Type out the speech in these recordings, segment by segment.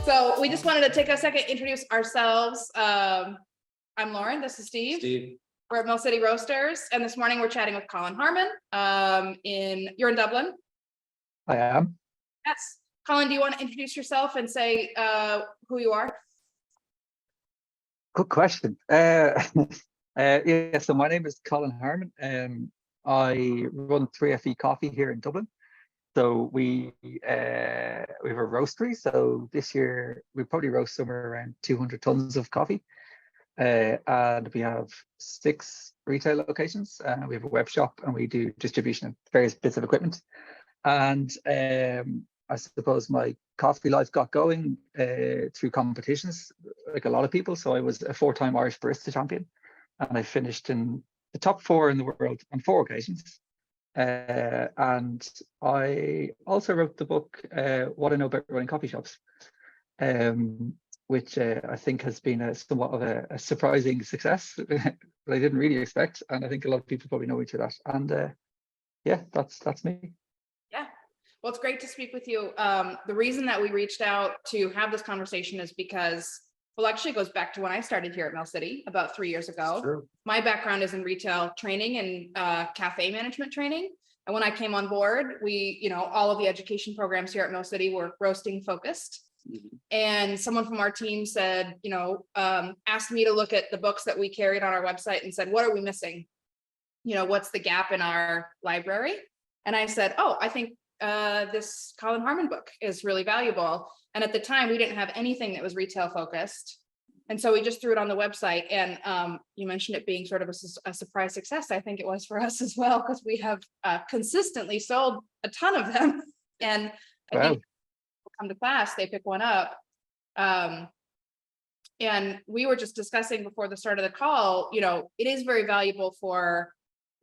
So we just wanted to take a second, introduce ourselves. I'm Lauren, this is Steve. We're at Mill City Roasters, and this morning we're chatting with Colin Harmon. You're in Dublin? I am. Yes. Colin, do you want to introduce yourself and say who you are? Good question. So my name is Colin Harmon. I run 3FE Coffee here in Dublin. So we have a roastery. So this year we probably roast somewhere around 200 tons of coffee. And we have 6 retail locations. We have a web shop, and we do distribution of various bits of equipment. And I suppose my coffee life got going through competitions, like a lot of people. So I was a 4-time Irish barista champion, and I finished in the top 4 in the world on 4 occasions. And I also wrote the book, What I Know About Running Coffee Shops, which I think has been somewhat of a surprising success that I didn't really expect. And I think a lot of people probably know me through that. And yeah, that's me. Yeah. Well, it's great to speak with you. The reason that we reached out to have this conversation is because, well, actually it goes back to when I started here at Mill City about 3 years ago. True. My background is in retail training and cafe management training. And when I came on board, all of the education programs here at Mill City were roasting focused. Mm-hmm. And someone from our team said, asked me to look at the books that we carried on our website and said, what are we missing? What's the gap in our library? And I said, I think this Colin Harmon book is really valuable. And at the time, we didn't have anything that was retail focused. And so we just threw it on the website. And you mentioned it being sort of a surprise success. I think it was for us as well, because we have consistently sold a ton of them. And I think come to class, they pick one up. And we were just discussing before the start of the call, it is very valuable for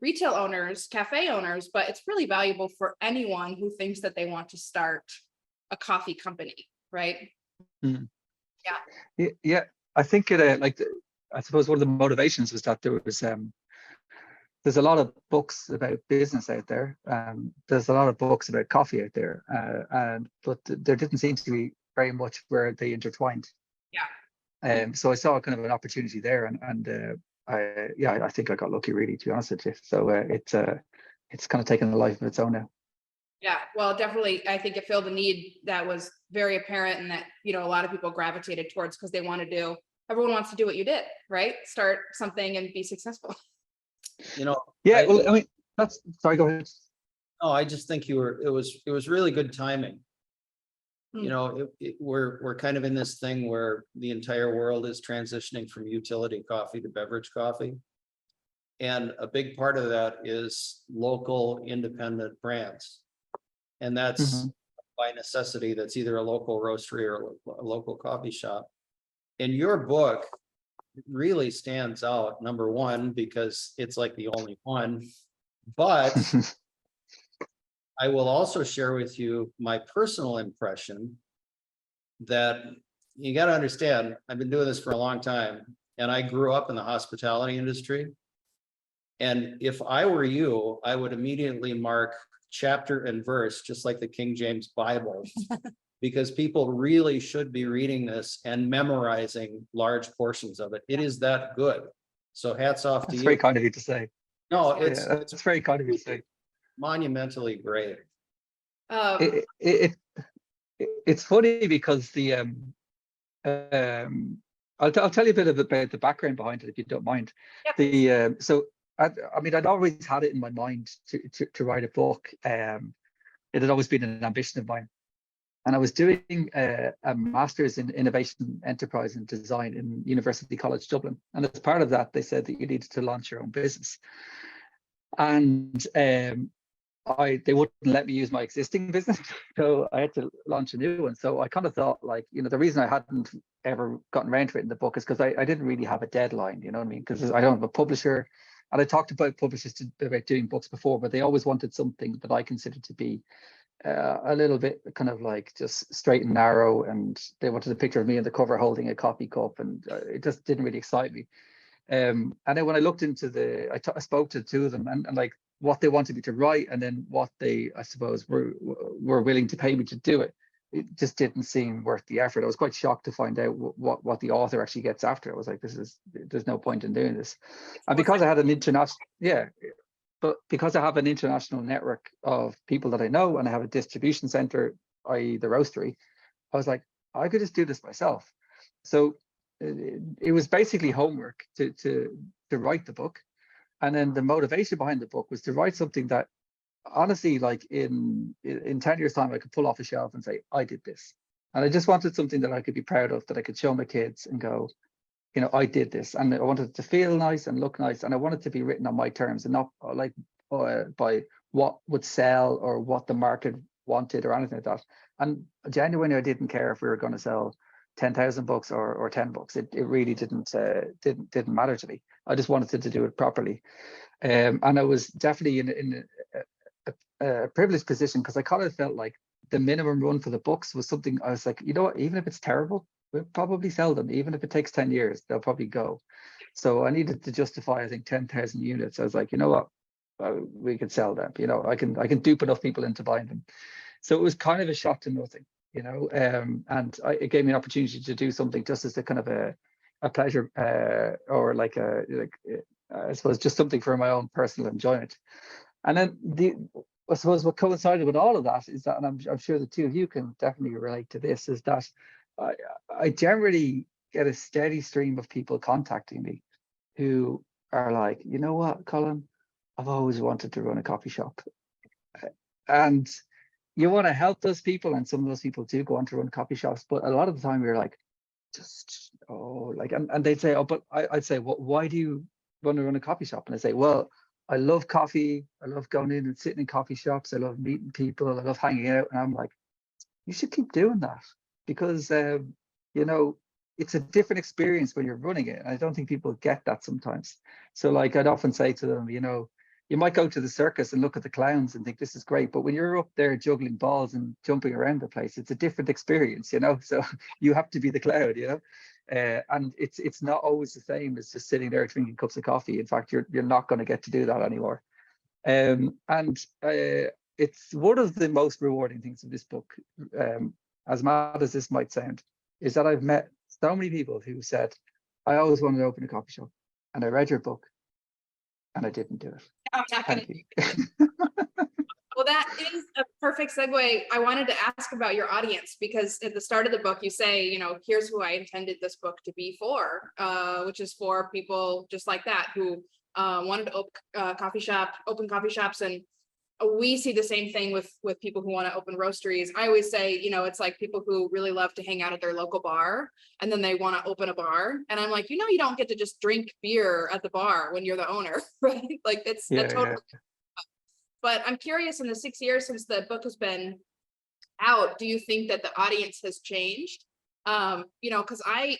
retail owners, cafe owners, but it's really valuable for anyone who thinks that they want to start a coffee company, right? Mm. Yeah. I think I suppose one of the motivations was that there's a lot of books about business out there. There's a lot of books about coffee out there, but there didn't seem to be very much where they intertwined. Yeah. So I saw kind of an opportunity there, and I think I got lucky, really, to be honest with you. So it's kind of taken a life of its own now. Yeah, well, definitely. I think it filled a need that was very apparent, and that, a lot of people gravitated towards, because everyone wants to do what you did, right? Start something and be successful. Yeah, I mean, sorry, go ahead. Oh, I just think it was really good timing. We're kind of in this thing where the entire world is transitioning from utility coffee to beverage coffee. And a big part of that is local independent brands. And that's by necessity, that's either a local roastery or a local coffee shop. And your book really stands out, number one, because it's like the only one. But I will also share with you my personal impression that you got to understand, I've been doing this for a long time, and I grew up in the hospitality industry. And if I were you, I would immediately mark chapter and verse, just like the King James Bible, because people really should be reading this and memorizing large portions of it. It is that good. So hats off to you. It's very kind of you to say. No, it's very kind of you to say. Monumentally great. It's funny because I'll tell you a bit about the background behind it, if you don't mind. Yep. So I'd always had it in my mind to write a book. It had always been an ambition of mine. And I was doing a master's in innovation, enterprise and design in University College Dublin. And as part of that, they said that you needed to launch your own business. And they wouldn't let me use my existing business, so I had to launch a new one. So I kind of thought, the reason I hadn't ever gotten around to it in the book is because I didn't really have a deadline, you know what I mean? Because I don't have a publisher. And I talked about publishers about doing books before, but they always wanted something that I considered to be a little bit kind of like just straight and narrow, and they wanted a picture of me on the cover holding a coffee cup, and it just didn't really excite me. And then when I looked into I spoke to 2 of them, and like what they wanted me to write, and then what they, I suppose, were willing to pay me to do it. It just didn't seem worth the effort. I was quite shocked to find out what the author actually gets after. I was like, there's no point in doing this. And because I had an international, but because I have an international network of people that I know, and I have a distribution center, i.e. the roastery, I was like, I could just do this myself. So it was basically homework to write the book. And then the motivation behind the book was to write something that honestly, like in 10 years time, I could pull off a shelf and say, I did this. And I just wanted something that I could be proud of, that I could show my kids and go, you know, I did this. And I wanted it to feel nice and look nice. And I wanted to be written on my terms and not like by what would sell or what the market wanted or anything like that. And genuinely, I didn't care if we were going to sell 10,000 books or 10 books. It really didn't matter to me. I just wanted to do it properly. And I was definitely in a privileged position, because I kind of felt like the minimum run for the books was something I was like, you know what, even if it's terrible, we'll probably sell them. Even if it takes 10 years, they'll probably go. So I needed to justify, I think, 10,000 units. I was like, you know what, we could sell them. You know, I can dupe enough people into buying them. So it was kind of a shot to nothing, you know, and it gave me an opportunity to do something just as a kind of a pleasure, or like I suppose just something for my own personal enjoyment. And then I suppose what coincided with all of that is that, and I'm sure the two of you can definitely relate to this, is that I generally get a steady stream of people contacting me who are like, you know what, Colin, I've always wanted to run a coffee shop. And you want to help those people, and some of those people do go on to run coffee shops, but a lot of the time you're like, and they'd say, oh, but I'd say, well, why do you want to run a coffee shop? And I say, well, I love coffee. I love going in and sitting in coffee shops. I love meeting people. I love hanging out. And I'm like, you should keep doing that, because, you know, it's a different experience when you're running it. And I don't think people get that sometimes. So like, I'd often say to them, you know, you might go to the circus and look at the clowns and think this is great, but when you're up there juggling balls and jumping around the place, it's a different experience, you know. So you have to be the clown, you know. And it's not always the same as just sitting there drinking cups of coffee. In fact, you're not going to get to do that anymore. It's one of the most rewarding things of this book, as mad as this might sound, is that I've met so many people who said, I always wanted to open a coffee shop, and I read your book and I didn't do it. I'm not gonna. Well, that is a perfect segue. I wanted to ask about your audience, because at the start of the book, you say, you know, here's who I intended this book to be for, which is for people just like that, who wanted to open coffee shops. And we see the same thing with people who want to open roasteries. I always say, you know, it's like people who really love to hang out at their local bar, and then they want to open a bar. And I'm like, you know, you don't get to just drink beer at the bar when you're the owner, right? Like it's totally. But I'm curious, in the 6 years since the book has been out, do you think that the audience has changed? You know, because I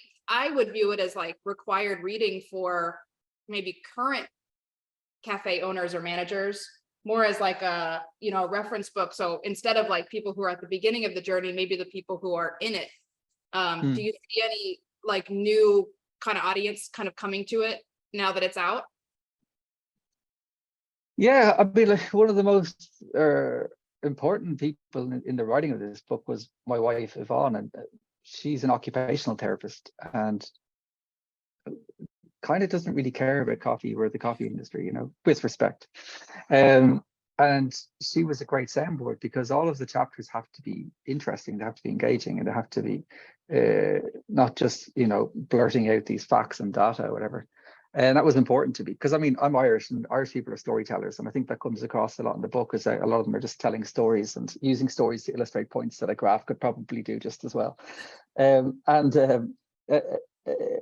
would view it as like required reading for maybe current cafe owners or managers, more as like a, you know, reference book. So instead of like people who are at the beginning of the journey, maybe the people who are in it. Do you see any like new kind of audience kind of coming to it now that it's out? Yeah, I mean, like, one of the most important people in the writing of this book was my wife, Yvonne, and she's an occupational therapist and kind of doesn't really care about coffee or the coffee industry, you know, with respect. And she was a great soundboard, because all of the chapters have to be interesting, they have to be engaging, and they have to be not just, you know, blurting out these facts and data or whatever. And that was important to me, because I mean, I'm Irish, and Irish people are storytellers, and I think that comes across a lot in the book, is that a lot of them are just telling stories and using stories to illustrate points that a graph could probably do just as well.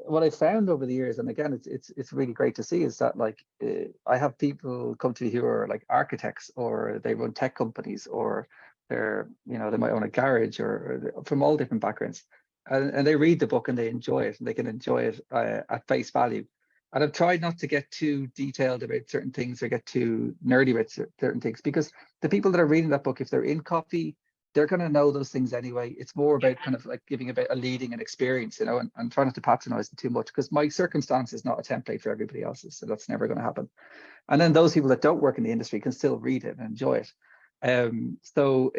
What I found over the years, and again, it's really great to see, is that like I have people come to me who are like architects, or they run tech companies, or they're, you know, they might own a garage, or from all different backgrounds, and they read the book and they enjoy it, and they can enjoy it at face value. And I've tried not to get too detailed about certain things or get too nerdy about certain things, because the people that are reading that book, if they're in coffee, they're going to know those things anyway. It's more about kind of like giving a leading and experience, and trying not to patronize them too much, because my circumstance is not a template for everybody else's, so that's never going to happen. And then those people that don't work in the industry can still read it and enjoy it. So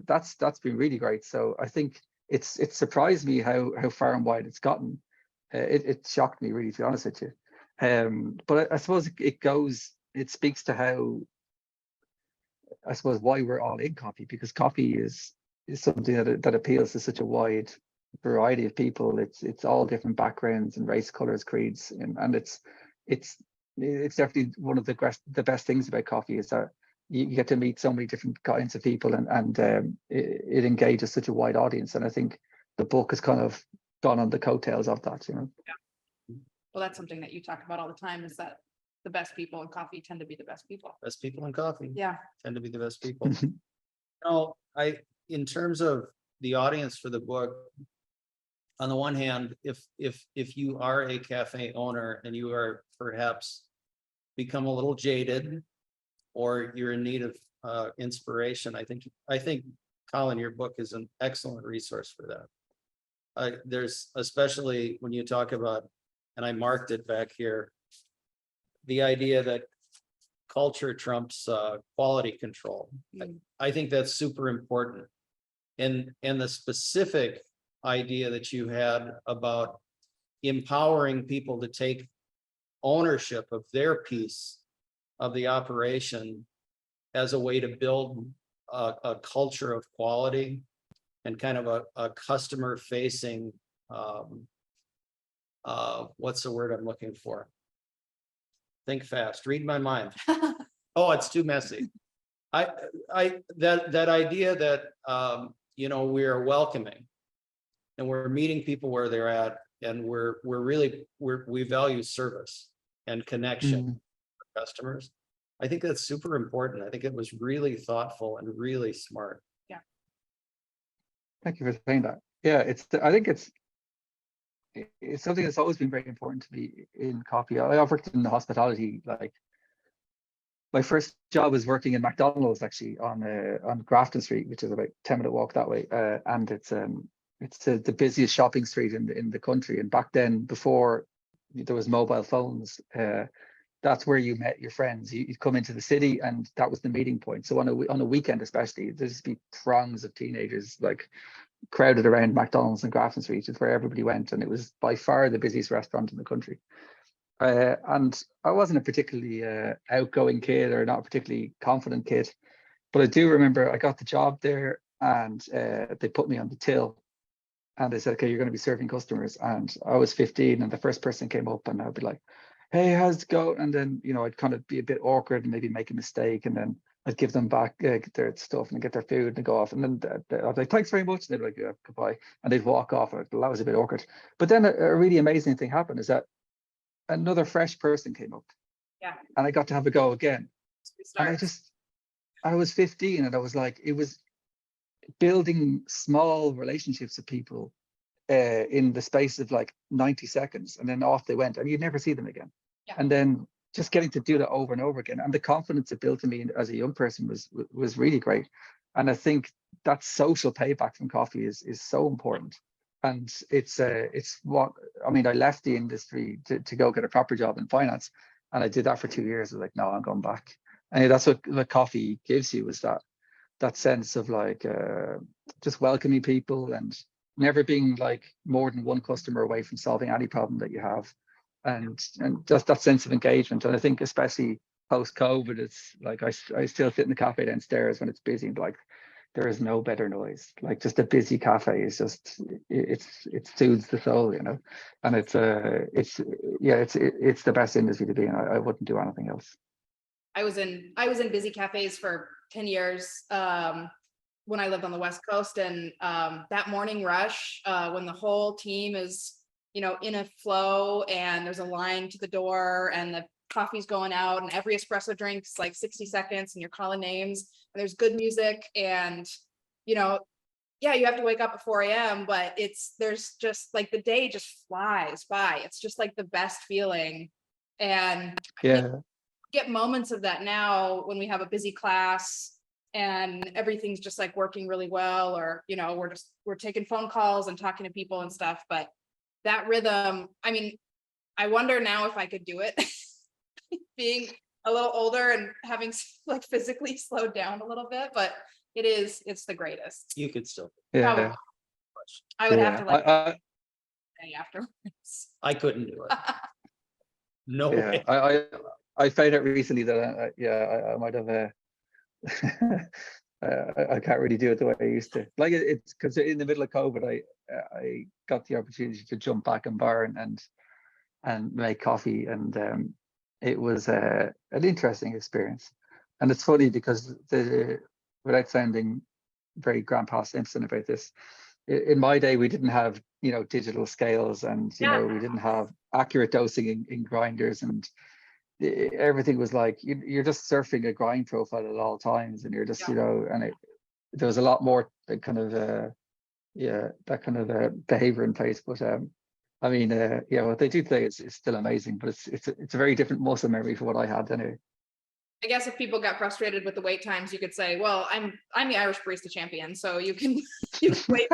that's been really great. So I think it's surprised me how far and wide it's gotten. It shocked me, really, to be honest with you. But I suppose it speaks to how, I suppose, why we're all in coffee, because coffee is something that appeals to such a wide variety of people. It's all different backgrounds and race, colors, creeds, and it's definitely one of the best things about coffee, is that you get to meet so many different kinds of people, and it engages such a wide audience. And I think the book has kind of gone on the coattails of that, Yeah. Well, that's something that you talk about all the time, is that the best people in coffee tend to be the best people. Best people in coffee Yeah. tend to be the best people. In terms of the audience for the book, on the one hand, if you are a cafe owner and you are perhaps become a little jaded, or you're in need of inspiration, I think Colin, your book is an excellent resource for that. There's, especially when you talk about, and I marked it back here, the idea that culture trumps quality control. I think that's super important. And the specific idea that you had about empowering people to take ownership of their piece of the operation as a way to build a culture of quality and kind of a customer facing, what's the word I'm looking for? Think fast, read my mind. Oh, it's too messy. That idea that, we are welcoming and we're meeting people where they're at, and we value service and connection with customers. I think that's super important. I think it was really thoughtful and really smart. Yeah. Thank you for saying that. Yeah, I think it's something that's always been very important to me in coffee. I've worked in the hospitality. Like, my first job was working in McDonald's, actually, on Grafton Street, which is about 10-minute walk that way. And it's the busiest shopping street in the country. And back then, before there was mobile phones, that's where you met your friends. You'd come into the city, and that was the meeting point. So on a weekend, especially, there'd just be throngs of teenagers like crowded around McDonald's and Grafton Street. It's where everybody went, and it was by far the busiest restaurant in the country. And I wasn't a particularly outgoing kid, or not a particularly confident kid, but I do remember I got the job there, and they put me on the till, and they said, okay, you're going to be serving customers. And I was 15, and the first person came up, and I'd be like, hey, how's it going? And then, I'd kind of be a bit awkward and maybe make a mistake, and then I'd give them back their stuff and get their food and go off. And then I'd be like, thanks very much. And they'd be like, yeah, goodbye. And they'd walk off. That was a bit awkward. But then a really amazing thing happened, is that another fresh person came up. Yeah. And I got to have a go again. And I was 15, and I was like, it was building small relationships with people in the space of like 90 seconds. And then off they went, and you'd never see them again. Yeah. And then just getting to do that over and over again, and the confidence it built in me as a young person was really great. And I think that social payback from coffee is so important. And it's what, I mean, I left the industry to go get a proper job in finance, and I did that for 2 years. I was like, no, I'm going back. And that's what coffee gives you, is that sense of like just welcoming people, and never being like more than one customer away from solving any problem that you have, and just that sense of engagement. And I think especially post COVID, it's like I still sit in the cafe downstairs when it's busy, and like, there is no better noise. Like, just a busy cafe is just, it soothes the soul, and it's the best industry to be in. I wouldn't do anything else. I was in busy cafes for 10 years when I lived on the West Coast, and that morning rush, when the whole team is, in a flow, and there's a line to the door, and the coffee's going out, and every espresso drink's like 60 seconds, and you're calling names, and there's good music, and you have to wake up at 4 a.m., but there's just like, the day just flies by. It's just like the best feeling. And yeah, get moments of that now when we have a busy class, and everything's just like working really well, or, you know, we're taking phone calls and talking to people and stuff, but that rhythm, I mean, I wonder now if I could do it, being a little older and having like physically slowed down a little bit, but it's the greatest. You could still, Probably. Yeah. I would have to like I, day afterwards. I couldn't do it. No yeah, way. I found out recently that I might have I can't really do it the way I used to. Like it's because in the middle of COVID, I got the opportunity to jump back in bar and make coffee, and it was an interesting experience. And it's funny because without sounding very Grandpa Simpson about this, in my day we didn't have digital scales, and Yeah. we didn't have accurate dosing in grinders, and everything was like you're just surfing a grind profile at all times, and you're just and there was a lot more kind of that kind of behavior in place. But I mean what they do today is still amazing, but it's a very different muscle memory for what I had anyway. I guess if people got frustrated with the wait times, you could say, well, I'm the Irish barista champion, so you can wait.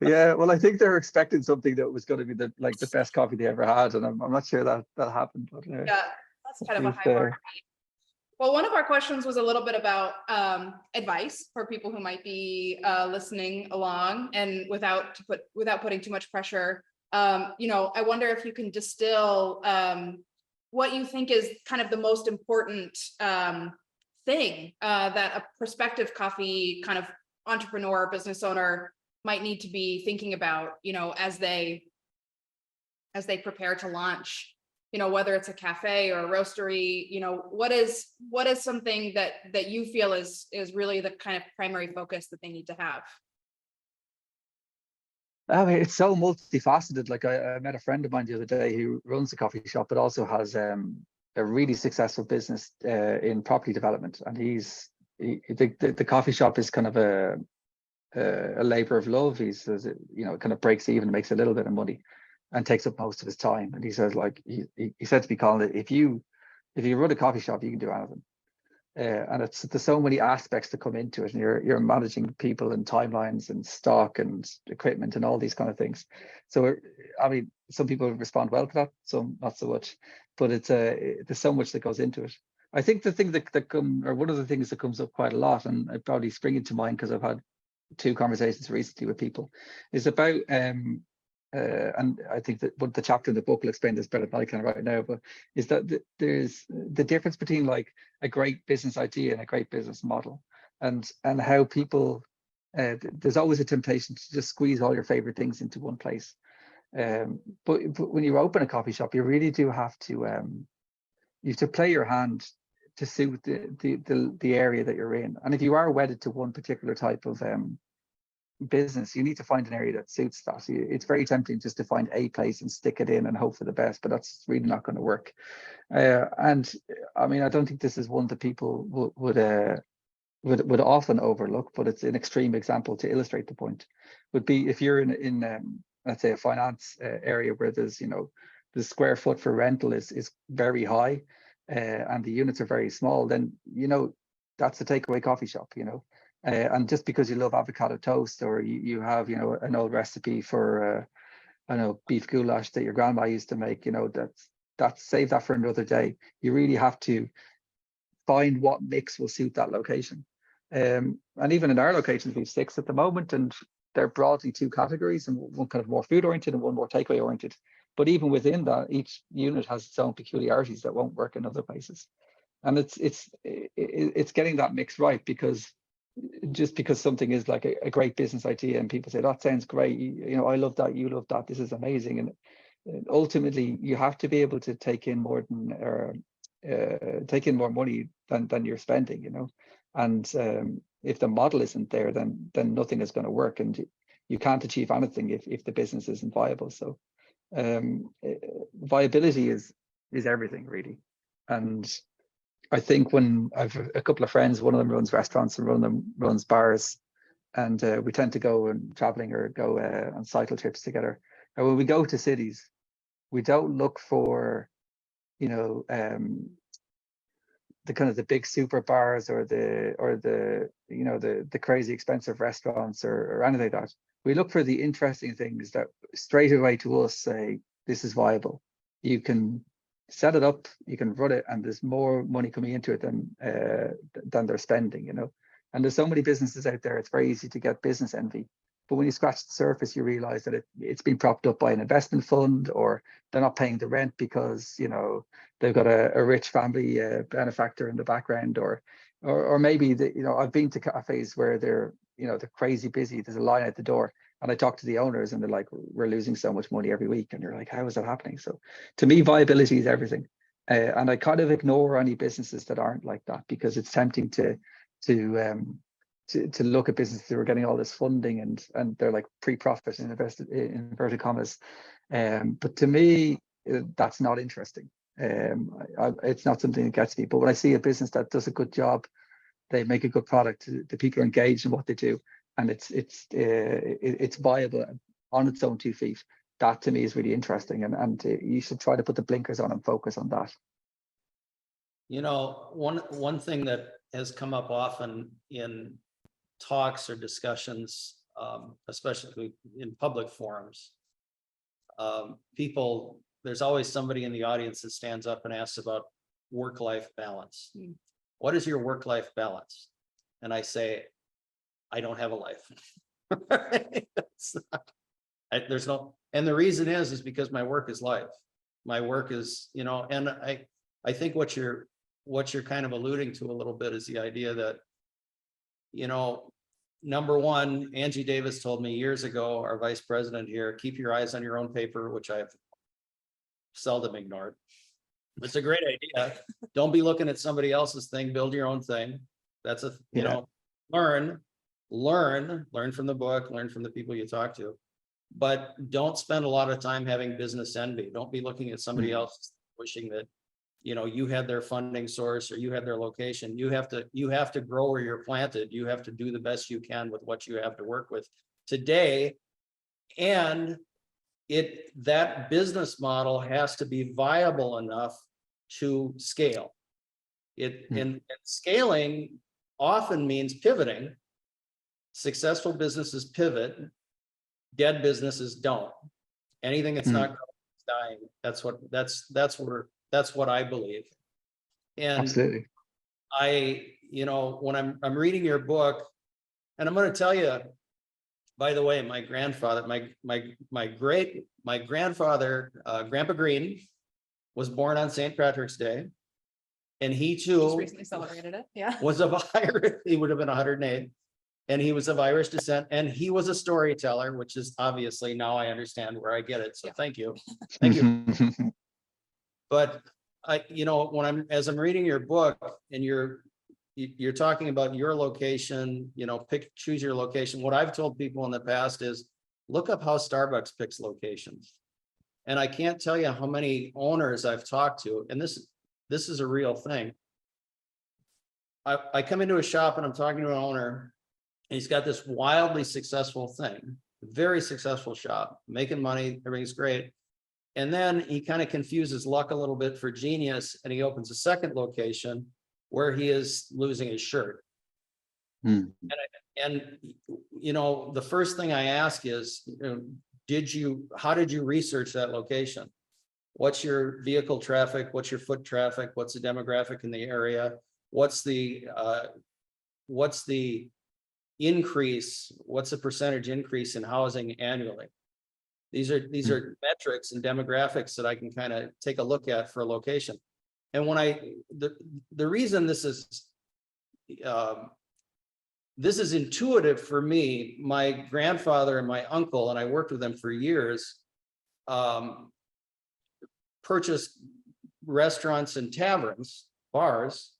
Yeah, well, I think they're expecting something that was going to be the best coffee they ever had, and I'm not sure that happened. But Yeah, that's kind of a high bar. Well, one of our questions was a little bit about advice for people who might be listening along, and without putting too much pressure. I wonder if you can distill what you think is kind of the most important thing that a prospective coffee kind of entrepreneur or business owner might need to be thinking about, as they prepare to launch, whether it's a cafe or a roastery, what is something that you feel is really the kind of primary focus that they need to have? I mean, it's so multifaceted. Like I met a friend of mine the other day who runs a coffee shop, but also has a really successful business in property development. And the coffee shop is kind of a labor of love. He says it kind of breaks even, makes a little bit of money, and takes up most of his time. And he says, like he said to me, Colin, if you run a coffee shop, you can do anything. And there's so many aspects to come into it, and you're managing people and timelines and stock and equipment and all these kind of things. So I mean, some people respond well to that, some not so much, but there's so much that goes into it. I think the thing one of the things that comes up quite a lot, and it probably spring into mind because I've had 2 conversations recently with people, is about and I think that the chapter in the book will explain this better than I can right now, but is that there's the difference between like a great business idea and a great business model, and how people there's always a temptation to just squeeze all your favorite things into one place. But when you open a coffee shop, you really do have to play your hand to suit the area that you're in. And if you are wedded to one particular type of business, you need to find an area that suits that. It's very tempting just to find a place and stick it in and hope for the best, but that's really not going to work. And I mean, I don't think this is one that people would often overlook, but it's an extreme example to illustrate the point. Would be if you're in let's say a finance area where there's the square foot for rental is very high, and the units are very small, then that's a takeaway coffee shop. And just because you love avocado toast, or you have an old recipe for I know beef goulash that your grandma used to make, that's save that for another day. You really have to find what mix will suit that location. And even in our locations, we've 6 at the moment, and they're broadly 2 categories, and one kind of more food oriented and one more takeaway oriented. But even within that, each unit has its own peculiarities that won't work in other places. And it's getting that mix right, because just because something is like a great business idea and people say that sounds great, I love that, you love that, this is amazing, and ultimately you have to be able to take in more money than you're spending, and if the model isn't there, then nothing is going to work, and you can't achieve anything if the business isn't viable. So viability is everything, really. And I think when I've a couple of friends, one of them runs restaurants and one of them runs bars, and we tend to go and traveling or go on cycle trips together. And when we go to cities, we don't look for, the kind of the big super bars or the you know the crazy expensive restaurants or anything like that. We look for the interesting things that straight away to us say this is viable. You can set it up, you can run it, and there's more money coming into it than they're spending, you know. And there's so many businesses out there, it's very easy to get business envy. But when you scratch the surface, you realize that it's been propped up by an investment fund, or they're not paying the rent because, you know, they've got a rich family benefactor in the background, or maybe you know, I've been to cafes where they're, you know, they're crazy busy. There's a line at the door, and I talk to the owners, and they're like, "We're losing so much money every week," and you're like, "How is that happening?" So, to me, viability is everything, and I kind of ignore any businesses that aren't like that, because it's tempting to look at businesses who are getting all this funding and they're like pre-profit and invested in inverted commas. But to me, that's not interesting. It's not something that gets me. But when I see a business that does a good job, they make a good product, the people are engaged in what they do, and it's viable on its own 2 feet. That to me is really interesting, and you should try to put the blinkers on and focus on that. You know, one thing that has come up often in talks or discussions, especially in public forums, there's always somebody in the audience that stands up and asks about work-life balance. What is your work-life balance? And I say, I don't have a life. There's no, and the reason is because my work is life. My work is, you know, and I think what you're kind of alluding to a little bit is the idea that, you know, number one, Angie Davis told me years ago, our vice president here, keep your eyes on your own paper, which I've seldom ignored. It's a great idea. Don't be looking at somebody else's thing, build your own thing. That's you know, learn from the book, learn from the people you talk to, but don't spend a lot of time having business envy. Don't be looking at somebody else wishing that, you know, you had their funding source or you had their location. You have to grow where you're planted. You have to do the best you can with what you have to work with today. And that business model has to be viable enough to scale. And scaling often means pivoting. Successful businesses pivot, dead businesses don't. Anything that's not growing is dying. That's what I believe. And absolutely. you know, when I'm reading your book, and I'm going to tell you, by the way, my grandfather, my grandfather, Grandpa Green, was born on St. Patrick's Day, and he too Just recently celebrated it. Yeah. was of Irish. He would have been 108, and he was of Irish descent, and he was a storyteller, which is obviously now I understand where I get it. So thank you. But you know, as I'm reading your book, and you're talking about your location, you know, choose your location. What I've told people in the past is look up how Starbucks picks locations. And I can't tell you how many owners I've talked to, and this is a real thing. I come into a shop and I'm talking to an owner, and he's got this wildly successful thing, very successful shop, making money, everything's great. And then he kind of confuses luck a little bit for genius, and he opens a second location where he is losing his shirt. And you know, the first thing I ask is, how did you research that location? What's your vehicle traffic? What's your foot traffic? What's the demographic in the area? What's the increase? What's the percentage increase in housing annually? These are metrics and demographics that I can kind of take a look at for a location. And when the reason this is intuitive for me, my grandfather and my uncle, and I worked with them for years, purchased restaurants and taverns, bars,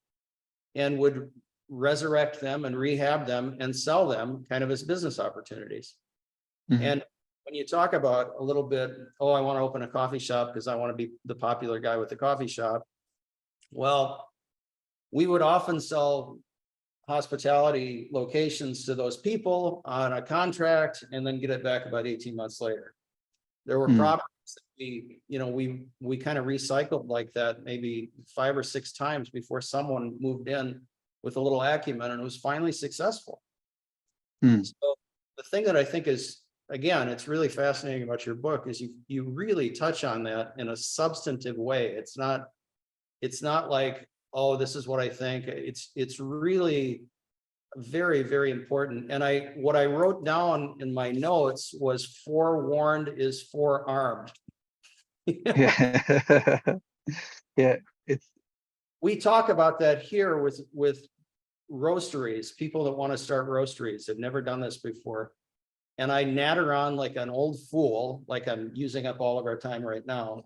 and would resurrect them and rehab them and sell them kind of as business opportunities. And when you talk about a little bit, oh, I want to open a coffee shop because I want to be the popular guy with the coffee shop. Well, we would often sell hospitality locations to those people on a contract and then get it back about 18 months later. There were properties that we kind of recycled like that maybe 5 or 6 times before someone moved in with a little acumen and it was finally successful. Hmm. So the thing that I think is, again, it's really fascinating about your book is you really touch on that in a substantive way. It's not like, oh, this is what I think. It's really very, very important. And what I wrote down in my notes was forewarned is forearmed. Yeah. Yeah, it's We talk about that here with roasteries, people that want to start roasteries, have never done this before. And I natter on like an old fool, like I'm using up all of our time right now.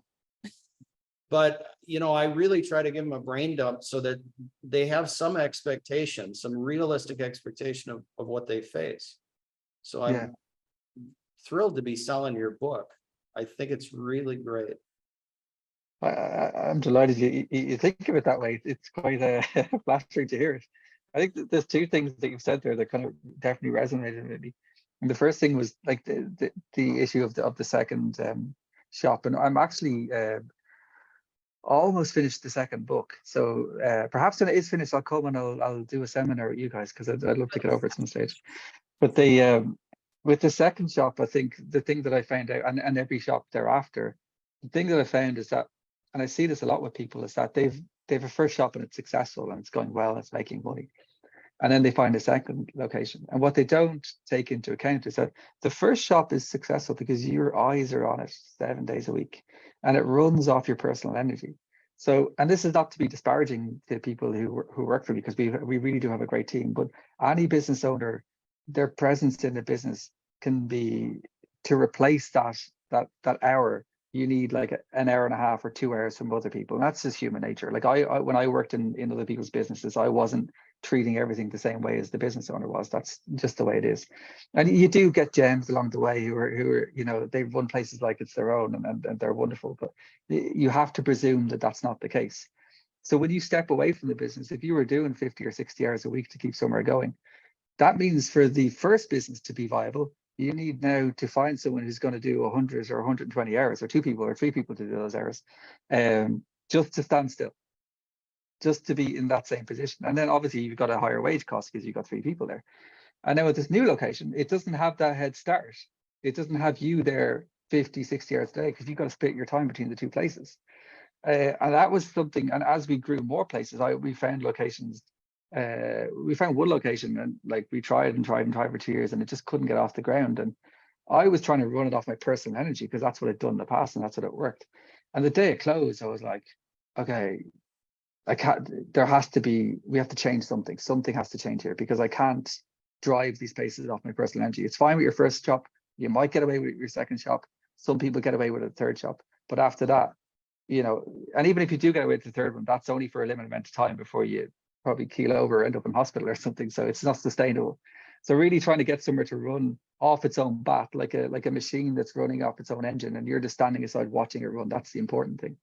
But, I really try to give them a brain dump so that they have some expectation, some realistic expectation of what they face. So yeah. I'm thrilled to be selling your book. I think it's really great. I'm delighted you think of it that way. It's quite flattering to hear it. I think that there's two things that you've said there that kind of definitely resonated with me. And the first thing was like the issue of the second shop, and I'm actually almost finished the second book. So perhaps when it is finished, I'll come and I'll do a seminar with you guys because I'd love to get over at some stage. But with the second shop, I think the thing that I found out, and every shop thereafter, the thing that I found is that, and I see this a lot with people, is that they've a first shop and it's successful and it's going well, it's making money. And then they find a second location. And what they don't take into account is that the first shop is successful because your eyes are on it 7 days a week and it runs off your personal energy. So, and this is not to be disparaging to people who work for me, because we really do have a great team, but any business owner, their presence in the business can be, to replace that hour, you need like an hour and a half or 2 hours from other people. And that's just human nature. Like I when I worked in other people's businesses, I wasn't treating everything the same way as the business owner was. That's just the way it is. And you do get gems along the way who are they've run places like it's their own and they're wonderful, but you have to presume that that's not the case. So when you step away from the business, if you were doing 50 or 60 hours a week to keep somewhere going, that means for the first business to be viable, you need now to find someone who's going to do 100 or 120 hours, or 2 people or 3 people to do those hours, just to stand still, just to be in that same position. And then obviously you've got a higher wage cost because you've got 3 people there. And now with this new location, it doesn't have that head start. It doesn't have you there 50, 60 hours a day because you've got to split your time between the 2 places. And that was something, and as we grew more places, we found locations. We found one location and like we tried for 2 years and it just couldn't get off the ground. And I was trying to run it off my personal energy because that's what I'd done in the past and that's what it worked. And the day it closed, I was like, okay, we have to change something. Something has to change here because I can't drive these places off my personal energy. It's fine with your first shop. You might get away with your second shop. Some people get away with a third shop. But after that, and even if you do get away with the third one, that's only for a limited amount of time before you probably keel over or end up in hospital or something. So it's not sustainable. So really trying to get somewhere to run off its own bat, like a machine that's running off its own engine and you're just standing aside watching it run. That's the important thing.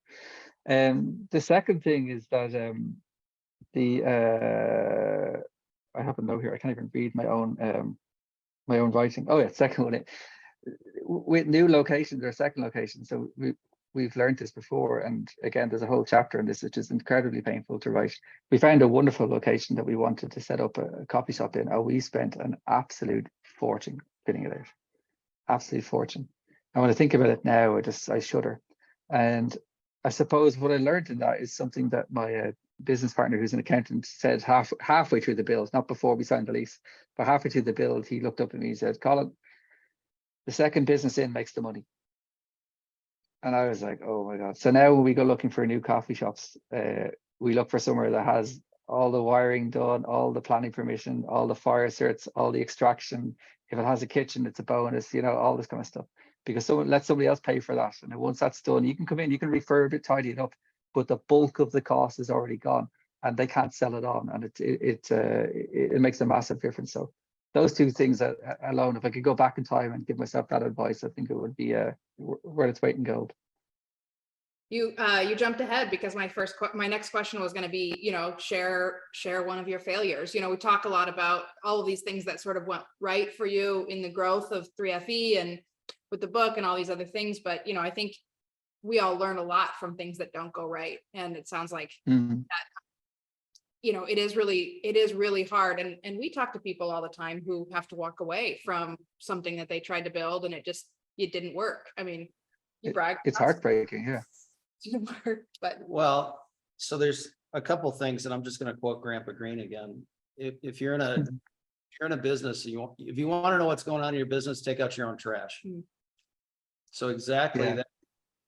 The second thing is that I have a note here. I can't even read my own writing. Oh yeah, second one. With new locations or second locations. So we've learned this before, and again, there's a whole chapter on this, which is incredibly painful to write. We found a wonderful location that we wanted to set up a coffee shop in. Oh, we spent an absolute fortune fitting it out. Absolute fortune. And when I think about it now, I shudder. And I suppose what I learned in that is something that my business partner, who's an accountant, said halfway through the build, not before we signed the lease, but halfway through the build, he looked up at me and said, Colin, the second business in makes the money. And I was like, oh my God. So now when we go looking for new coffee shops, we look for somewhere that has all the wiring done, all the planning permission, all the fire certs, all the extraction. If it has a kitchen, it's a bonus, all this kind of stuff. Because let somebody else pay for that. And then once that's done, you can come in, you can refurb it, tidy it up, but the bulk of the cost is already gone and they can't sell it on. And it makes a massive difference. So those 2 things alone, if I could go back in time and give myself that advice, I think it would be worth its weight in gold. You jumped ahead because my next question was going to be, share one of your failures. We talk a lot about all of these things that sort of went right for you in the growth of 3FE and with the book and all these other things. But, I think we all learn a lot from things that don't go right. And it sounds like, Mm. it is really hard. And we talk to people all the time who have to walk away from something that they tried to build and it didn't work. I mean, you brag. It's heartbreaking, yeah. It didn't work, but Well, so there's a couple things, and I'm just gonna quote Grandpa Green again. If you're in a, business, if you want to know what's going on in your business, take out your own trash. Mm. So exactly Yeah. that.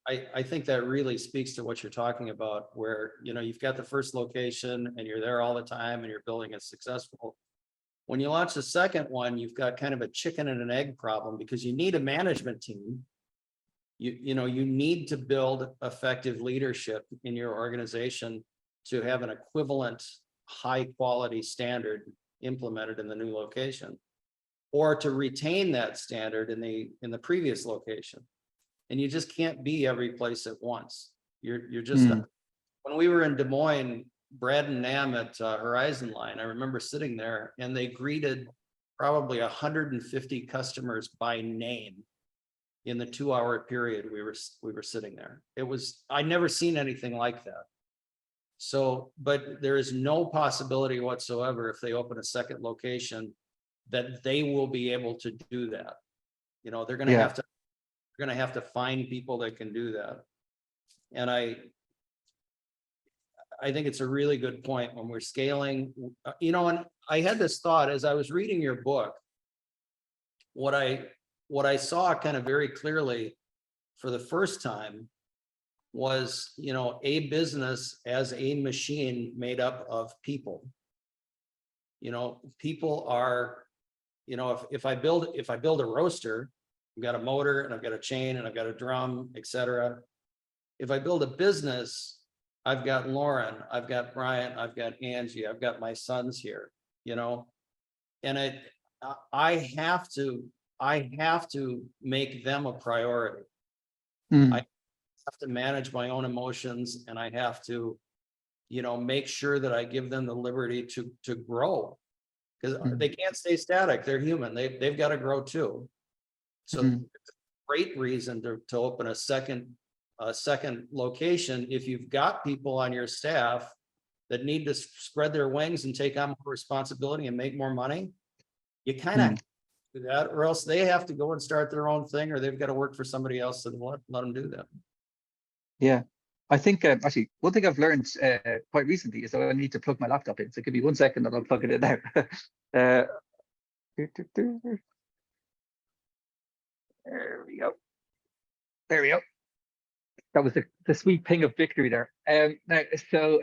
I think that really speaks to what you're talking about, where, you've got the first location and you're there all the time and your building is successful. When you launch the second one, you've got kind of a chicken and an egg problem, because you need a management team. You need to build effective leadership in your organization to have an equivalent high quality standard implemented in the new location, or to retain that standard in the previous location. And you just can't be every place at once. You're just when we were in Des Moines, Brad and Nam at Horizon Line, I remember sitting there and they greeted probably 150 customers by name in the 2-hour period we were sitting there. I'd never seen anything like that. So, but there is no possibility whatsoever, if they open a second location, that they will be able to do that. They're going to have to find people that can do that. And I think it's a really good point when we're scaling, and I had this thought as I was reading your book. What I saw kind of very clearly for the first time was, a business as a machine made up of people. People are, if I build a roaster, I've got a motor and I've got a chain and I've got a drum, etc. If I build a business, I've got Lauren, I've got Brian, I've got Angie, I've got my sons here, and I have to make them a priority. Mm. I have to manage my own emotions, and I have to, make sure that I give them the liberty to grow, because they can't stay static. They're human. They've got to grow too. So great reason to open a second location if you've got people on your staff that need to spread their wings and take on more responsibility and make more money. You kind of do that, or else they have to go and start their own thing, or they've got to work for somebody else and let them do that. Yeah, I think actually one thing I've learned quite recently is that I need to plug my laptop in. So give me 1 second and I'll plug it in now. There we go. There we go. That was the sweet ping of victory there. Now, so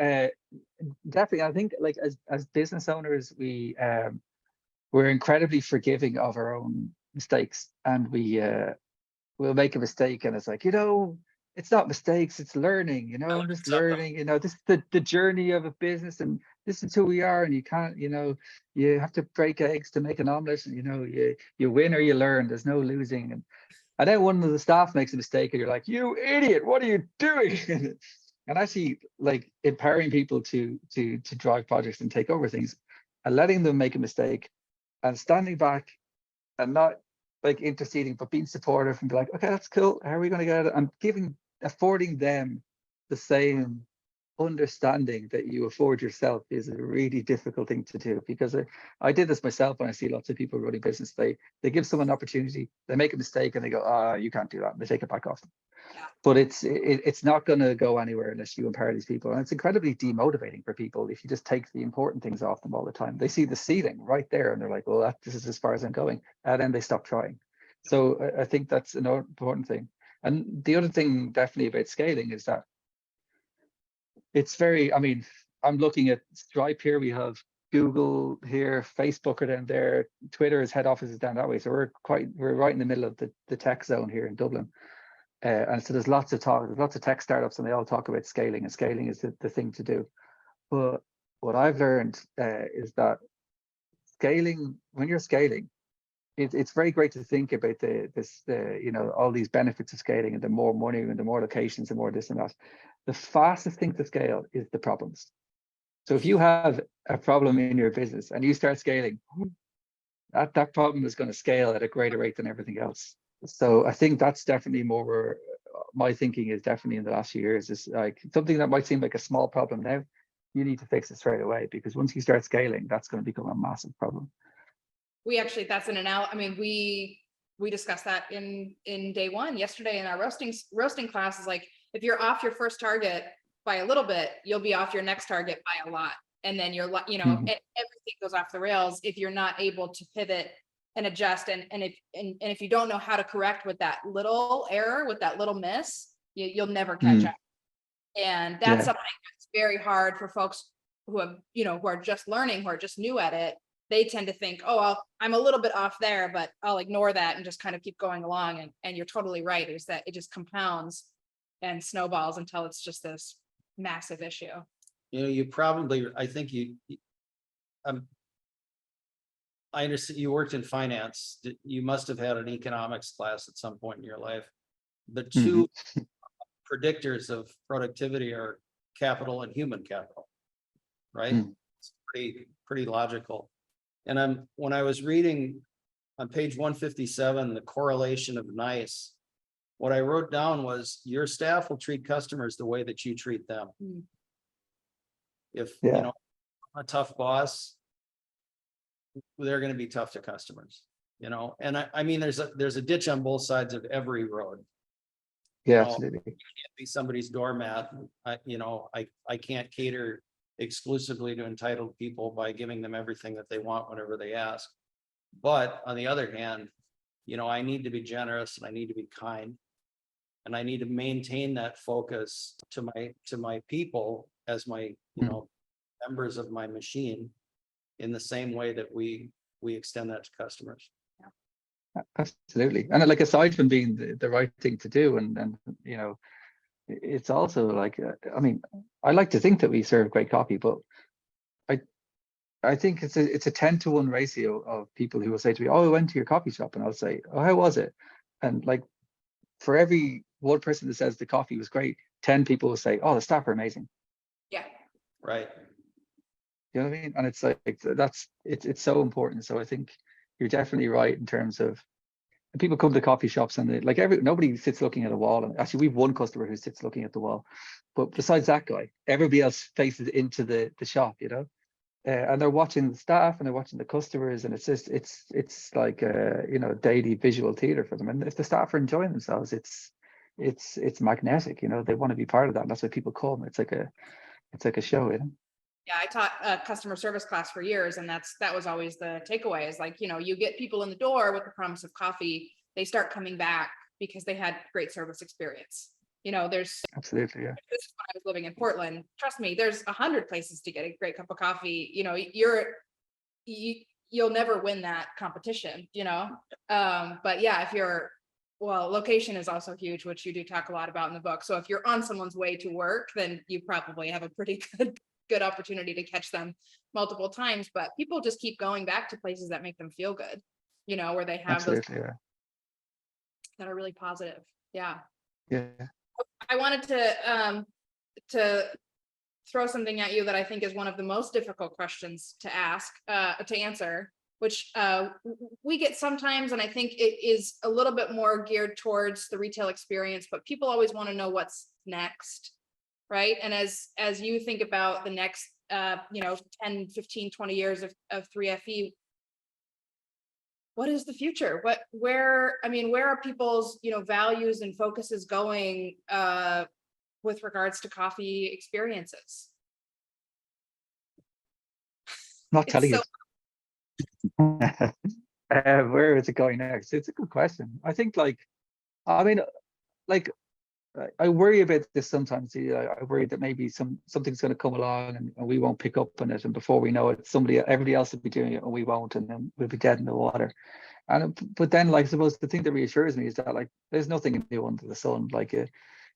definitely, I think like as business owners, we're incredibly forgiving of our own mistakes, and we'll make a mistake, and it's like, it's not mistakes, it's learning. I'm just learning. This is the journey of a business, and this is who we are. And you can't, you have to break eggs to make an omelet, and you win or you learn. There's no losing. And then one of the staff makes a mistake and you're like, you idiot, what are you doing? And actually, like, empowering people to drive projects and take over things, and letting them make a mistake and standing back and not like interceding, but being supportive and be like, okay, that's cool. How are we going to get it? And affording them the same understanding that you afford yourself is a really difficult thing to do, because I did this myself when I see lots of people running business. They give someone an opportunity, they make a mistake, and they go, you can't do that, and they take it back off them. Yeah. But it's not going to go anywhere unless you empower these people, and it's incredibly demotivating for people if you just take the important things off them all the time. They see the ceiling right there and they're like, well, this is as far as I'm going, and then they stop trying. So I think that's an important thing. And the other thing definitely about scaling is that it's I'm looking at Stripe here. We have Google here, Facebook are down there, Twitter's head office is down that way. So we're right in the middle of the tech zone here in Dublin. And so there's lots of tech startups, and they all talk about scaling, and scaling is the thing to do. But what I've learned is that when you're scaling, it's very great to think about all these benefits of scaling, and the more money and the more locations, the more this and that. The fastest thing to scale is the problems. So if you have a problem in your business and you start scaling, that problem is going to scale at a greater rate than everything else. So I think that's definitely more where my thinking is definitely in the last few years is like something that might seem like a small problem now, you need to fix it straight away, because once you start scaling, that's going to become a massive problem. We actually, that's an I mean, we discussed that in day one yesterday in our roasting class. Is like, if you're off your first target by a little bit, you'll be off your next target by a lot. And then you're, you know, everything goes off the rails if you're not able to pivot and adjust. And if you don't know how to correct with that little error, with that little miss, you'll never catch up. And that's something that's very hard for folks who have, you know, who are just learning, who are just new at it. They tend to think, oh, well, I'm a little bit off there, but I'll ignore that and just kind of keep going along. And you're totally right, is that it just compounds and snowballs until it's just this massive issue. You know, you probably, I think I understand you worked in finance. You must have had an economics class at some point in your life. The two predictors of productivity are capital and human capital, right? It's pretty logical. And when I was reading on page 157, the correlation of NICE, what I wrote down was your staff will treat customers the way that you treat them. If you know, a tough boss, they're going to be tough to customers, you know. And I mean, there's a ditch on both sides of every road. Yeah, know, absolutely. You can't be somebody's doormat. I can't cater exclusively to entitled people by giving them everything that they want whenever they ask. But on the other hand, you know, I need to be generous and I need to be kind. And I need to maintain that focus to my people as my, you know, members of my machine, in the same way that we extend that to customers. Absolutely. And like, aside from being the right thing to do, and you know, it's also like, I mean, I like to think that we serve great coffee, but I think it's a 10-to-1 ratio of people who will say to me, oh, I went to your coffee shop, and I'll say, oh, how was it? And like, for every one person that says the coffee was great, 10 people will say, oh, the staff are amazing. Yeah. Right. You know what I mean? And it's like, it's so important. So I think you're definitely right in terms of, people come to coffee shops and nobody sits looking at a wall. And actually, we've one customer who sits looking at the wall, but besides that guy, everybody else faces into the shop, you know, and they're watching the staff and they're watching the customers, and it's just it's like you know, daily visual theater for them. And if the staff are enjoying themselves, it's magnetic, you know. They want to be part of that, and that's why people come. It's like a show, you know. Yeah, I taught a customer service class for years, and that was always the takeaway, is like, you know, you get people in the door with the promise of coffee, they start coming back because they had great service experience. You know, there's absolutely, yeah. This is when I was living in Portland. Trust me, there's 100 places to get a great cup of coffee. You know, you'll never win that competition, you know. But yeah, location is also huge, which you do talk a lot about in the book. So if you're on someone's way to work, then you probably have a pretty good opportunity to catch them multiple times. But people just keep going back to places that make them feel good, you know, where they have those that are really positive. Yeah. I wanted to throw something at you that I think is one of the most difficult questions to answer, which we get sometimes, and I think it is a little bit more geared towards the retail experience, but people always want to know what's next, right? And as you think about the next 10, 15, 20 years of 3FE, what is the future? Where are people's, you know, values and focuses going with regards to coffee experiences? Not telling you. Where is it going next? It's a good question. I think, I worry about this sometimes. I worry that maybe something's going to come along and we won't pick up on it, and before we know it, everybody else will be doing it and we won't, and then we'll be dead in the water. But then, like, I suppose the thing that reassures me is that, like, there's nothing new under the sun. Like,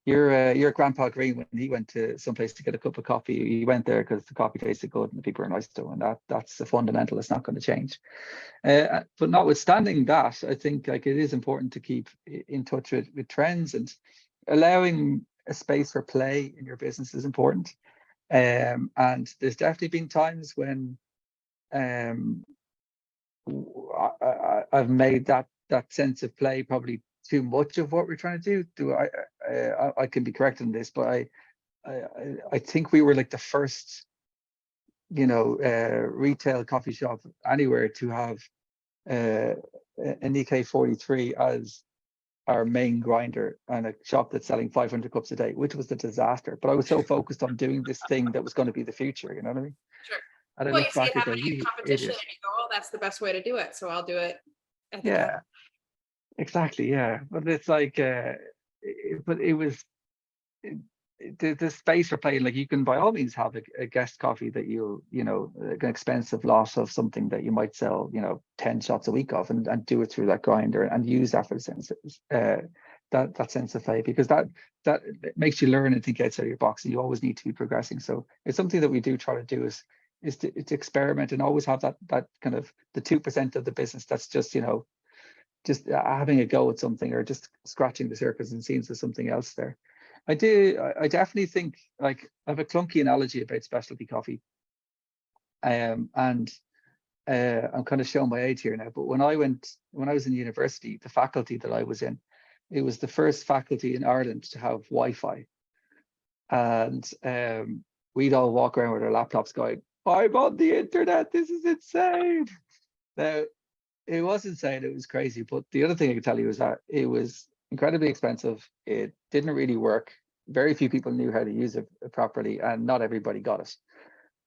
your grandpa Green, when he went to some place to get a cup of coffee, he went there because the coffee tasted good and the people were nice to him, and that's a fundamental. It's not going to change. But notwithstanding that, I think, like, it is important to keep in touch with trends, and allowing a space for play in your business is important. And there's definitely been times when I've made that sense of play probably too much of what we're trying to do. I can be corrected in this, but I think we were like the first, retail coffee shop anywhere to have an EK43 as our main grinder, and a shop that's selling 500 cups a day, which was a disaster. But I was so focused on doing this thing that was going to be the future, you know what I mean? Sure. And I Well, you look see it back and go, happening in you competition idiot. and you go, oh, that's the best way to do it. So I'll do it at the door. Yeah, exactly. Yeah. But it's like, but it was the space for playing, like you can by all means have a guest coffee that an expensive lot of something that you might sell, 10 shots a week of, and do it through that grinder and use that for the sense, that sense of play, because that makes you learn and think outside your box, and you always need to be progressing. So it's something that we do try to do is to experiment and always have that kind of the 2% of the business that's just just having a go at something, or just scratching the surface and seeing there's something else there. I definitely think, like, I have a clunky analogy about specialty coffee. And I'm kind of showing my age here now, but when I was in university, the faculty that I was in, it was the first faculty in Ireland to have Wi-Fi. And we'd all walk around with our laptops going, I'm on the internet, this is insane. Now, it was insane, it was crazy. But the other thing I can tell you is that it was incredibly expensive. It didn't really work. Very few people knew how to use it properly, and not everybody got it.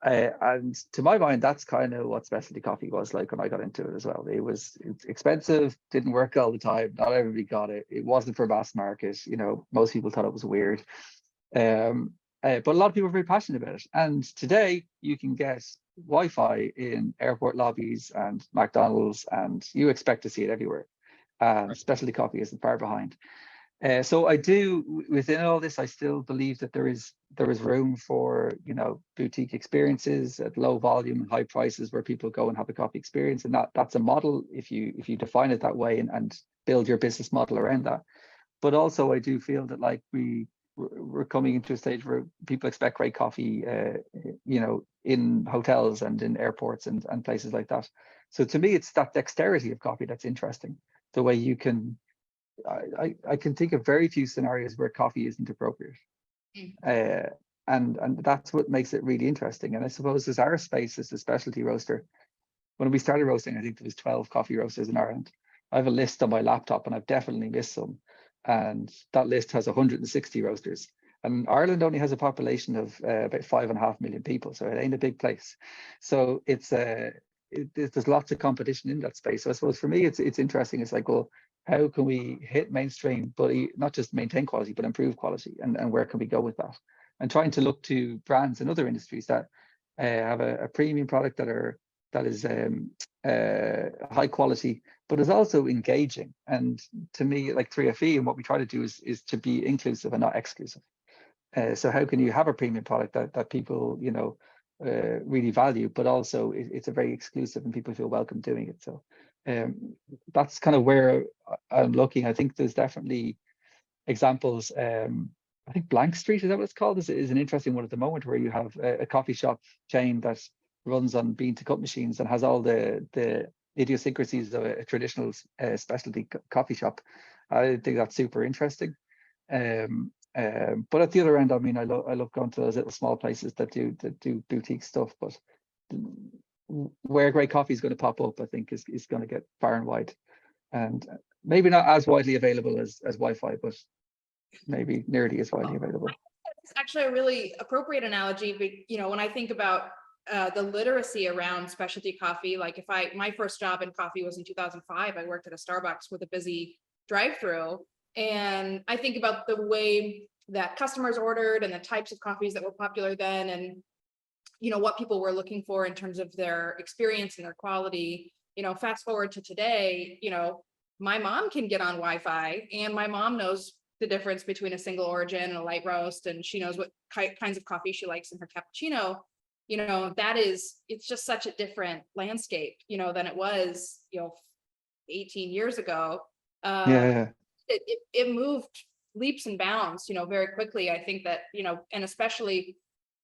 And to my mind, that's kind of what specialty coffee was like when I got into it as well. It's expensive, didn't work all the time. Not everybody got it. It wasn't for mass market. Most people thought it was weird. But a lot of people are very passionate about it. And today you can get Wi-Fi in airport lobbies and McDonald's, and you expect to see it everywhere. Specialty coffee isn't far behind. So I do, within all this, I still believe that there is room for boutique experiences at low volume and high prices, where people go and have a coffee experience, and that's a model if you define it that way, and build your business model around that. But also I do feel that, like, we're coming into a stage where people expect great coffee, in hotels and in airports and places like that. So to me, it's that dexterity of coffee that's interesting. The way you can, I can think of very few scenarios where coffee isn't appropriate. And that's what makes it really interesting. And I suppose as our space as a specialty roaster, when we started roasting, I think there was 12 coffee roasters in Ireland. I have a list on my laptop, and I've definitely missed some. And that list has 160 roasters. And Ireland only has a population of about 5.5 million people, so it ain't a big place. So there's lots of competition in that space. So I suppose for me, it's interesting. It's like, well, how can we hit mainstream, but not just maintain quality, but improve quality? And where can we go with that? And trying to look to brands in other industries that have a premium product that is high quality, but is also engaging. And to me, like 3FE, and what we try to do is to be inclusive and not exclusive. So how can you have a premium product that people really value, but also it's a very exclusive and people feel welcome doing it? So that's kind of where I'm looking. I think there's definitely examples. I think Blank Street, is that what it's called, is an interesting one at the moment, where you have a coffee shop chain that runs on bean to cup machines and has all the idiosyncrasies of a traditional specialty coffee shop. I think that's super interesting. But at the other end, I mean, I love going to those little small places that do boutique stuff. But where great coffee is going to pop up, I think is going to get far and wide, and maybe not as widely available as Wi-Fi, but maybe nearly as widely available. It's actually a really appropriate analogy, but when I think about the literacy around specialty coffee, like my first job in coffee was in 2005. I worked at a Starbucks with a busy drive-through, and I think about the way that customers ordered and the types of coffees that were popular then, and what people were looking for in terms of their experience and their quality. Fast forward to today, my mom can get on Wi-Fi, and my mom knows the difference between a single origin and a light roast, and she knows what kinds of coffee she likes in her cappuccino. It's just such a different landscape, than it was, 18 years ago. Yeah. It moved leaps and bounds, very quickly. I think that, and especially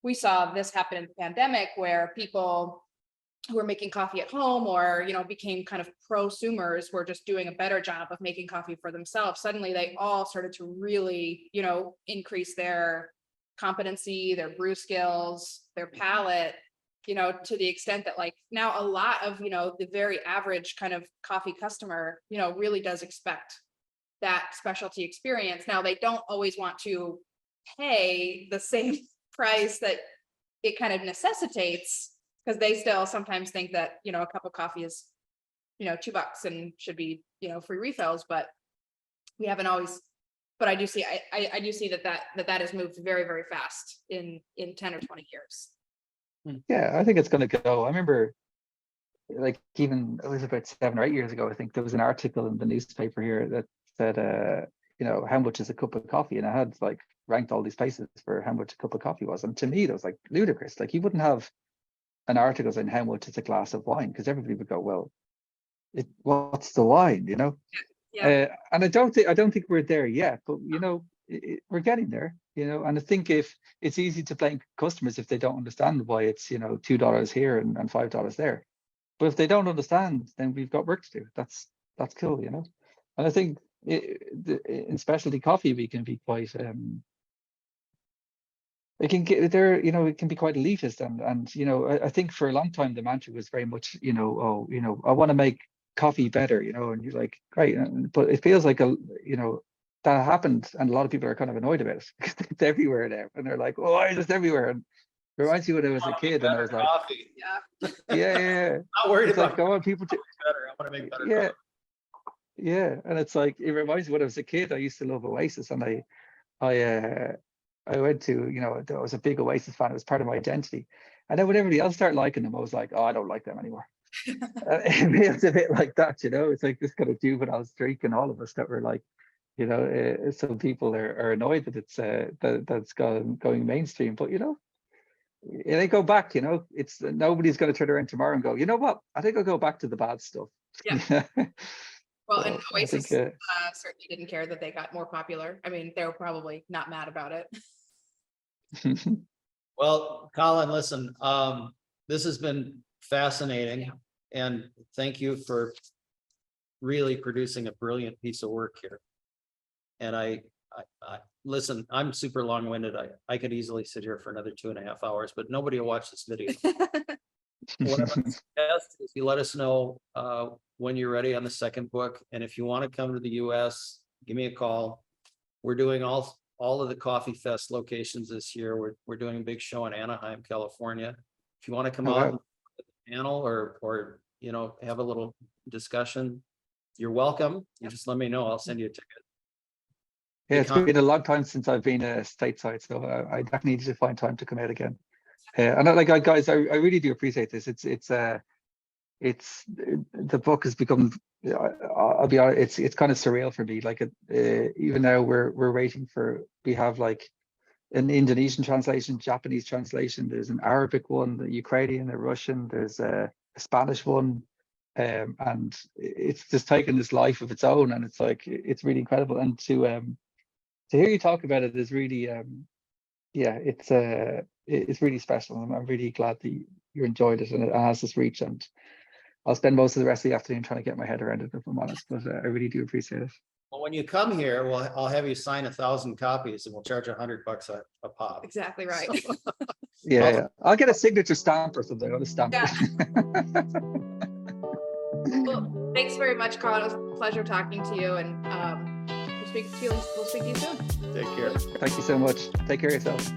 we saw this happen in the pandemic, where people who are making coffee at home or, became kind of prosumers, were just doing a better job of making coffee for themselves. Suddenly they all started to really, increase their competency, their brew skills, their palate, to the extent that like now a lot of, the very average kind of coffee customer, really does expect that specialty experience. Now they don't always want to pay the same price that it kind of necessitates, because they still sometimes think that, a cup of coffee is, $2 and should be, free refills, but we haven't always, but I do see that has moved very, very fast in 10 or 20 years. Yeah, I think it's going to go. I remember, like, even it was about 7 or 8 years ago, I think there was an article in the newspaper here that said, how much is a cup of coffee? And I had like ranked all these places for how much a cup of coffee was. And to me, that was like ludicrous. Like, you wouldn't have an article saying how much is a glass of wine, because everybody would go, well, what's the wine, Yeah. And I don't think we're there yet, but we're getting there, and I think if it's easy to blame customers if they don't understand why it's $2 here and $5 there, but if they don't understand, then we've got work to do. That's cool, and I think in specialty coffee we can be quite it can get there, it can be quite elitist, and I think for a long time the mantra was very much, I want to make coffee better, and you're like, great, but it feels like that happened, and a lot of people are kind of annoyed about it because it's everywhere now, and they're like, oh, it's just everywhere. And it reminds you when I was a kid, and I was like, coffee. yeah. Not worried It's about like, I want people to, better. I want to make better yeah, coffee. yeah, and it's like, it reminds me when I was a kid, I used to love Oasis, and I went to, I was a big Oasis fan. It was part of my identity. And then when everybody else started liking them, I was like, oh, I don't like them anymore. It was a bit like that, It's like this kind of juvenile streak in all of us that were like, some people are annoyed that it's that's going mainstream. But they go back. It's nobody's going to turn around tomorrow and go, you know what? I think I'll go back to the bad stuff. Yeah. Well, and I Oasis think, certainly didn't care that they got more popular. I mean, they were probably not mad about it. Well, Colin, listen, this has been fascinating, and thank you for really producing a brilliant piece of work here. And I listen, I'm super long-winded. I could easily sit here for another 2.5 hours, but nobody will watch this video. What I would suggest is you let us know when you're ready on the second book, and if you want to come to the US, give me a call. We're doing all of the Coffee Fest locations this year. We're doing a big show in Anaheim, California. If you want to come Oh, out wow. and panel or have a little discussion, you're welcome. You just let me know. I'll send you a ticket. Yeah, it's been a long time since I've been stateside, so I definitely need to find time to come out again. And guys, I really do appreciate this. It's the book has become, I'll be honest, it's kind of surreal for me. Like, even now we're waiting we have like an Indonesian translation, Japanese translation. There's an Arabic one, the Ukrainian, a Russian. There's a Spanish one, and it's just taken this life of its own, and it's like it's really incredible. And to hear you talk about it is really, it's really special. And I'm really glad that you enjoyed it and it has this reach. And I'll spend most of the rest of the afternoon trying to get my head around it, if I'm honest. But I really do appreciate it. Well, when you come here, I'll have you sign 1,000 copies, and we'll charge $100 a pop. Exactly right. Yeah, I'll get a signature stamp or something. I'll stamp it. Well, thanks very much, Colin. It was a pleasure talking to you, and we'll speak to you soon. Take care. Thank you so much. Take care of yourself.